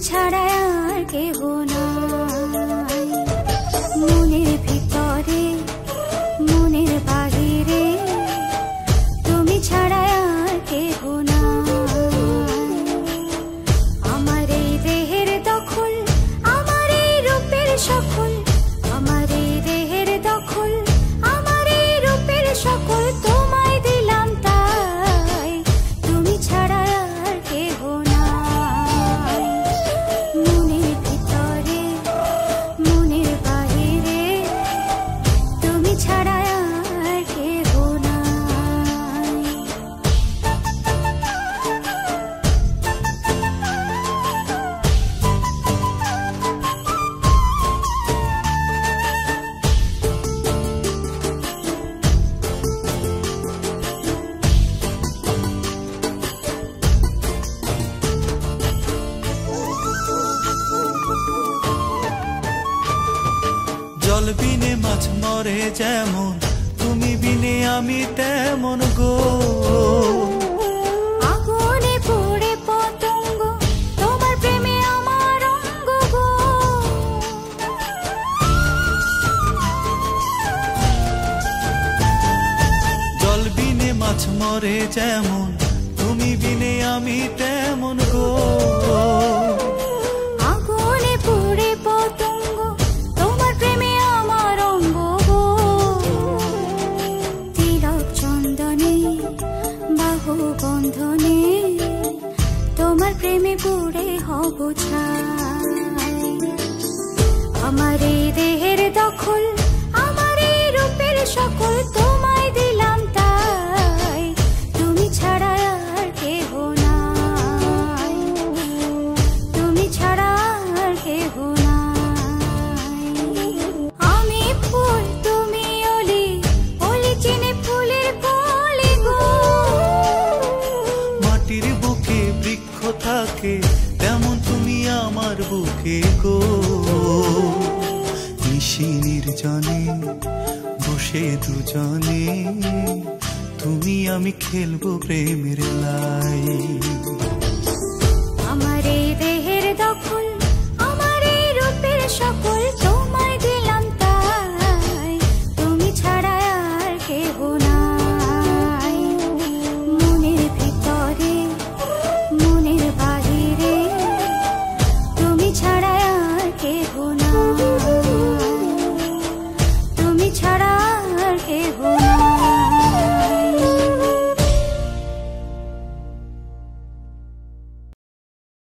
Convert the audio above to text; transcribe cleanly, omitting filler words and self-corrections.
ছাড়া আর কেহ নাই। মনের ভিতরে মনের বাহিরে তুমি ছাড়া আর কেহ নাই। আমার এই দেহের দখল, আমার এই রূপের সকল, আমার এই দেহের দখল, আমার এই রূপের সকল তোমায় দিলাম তাই, তুমি ছাড়া আর কেহ নাই। মনের ভিতরে মনের বাহিরে তুমি ছাড়া আর কেহ নাই। জল বিনে মাছ মরে যেমন, তুমি বিনে আমি তেমন গো। আগুনে পুড়ে পতঙ্গ, তোমার প্রেমে আমার অঙ্গ গো। জল বিনে মাছ মরে যেমন, তুমি বিনে আমি তেমন গো। আগুনে পুড়ে পতঙ্গ, তোমার প্রেমে আমার অঙ্গ গো। তিলক চন্দনে বাহু বন্ধনে তোমার প্রেমে পুড়ে হব ছাই। আমার এই দেহের দখল, আমার এই রূপের সকল তোমায় দিলাম তাই, তুমি ছাড়া আর কেহ নাই, তুমি ছাড়া আর কেহ নাই। আমি ফুল তুমি অলি, অলি চিনে ফুলের কলি গো। মাটির বুকে বৃক্ষ থাকে তেমন তুমি আমার বুকে গো। নিশি নির্জনে বসে দুজনে তুমি আমি খেলবো প্রেমের লাই।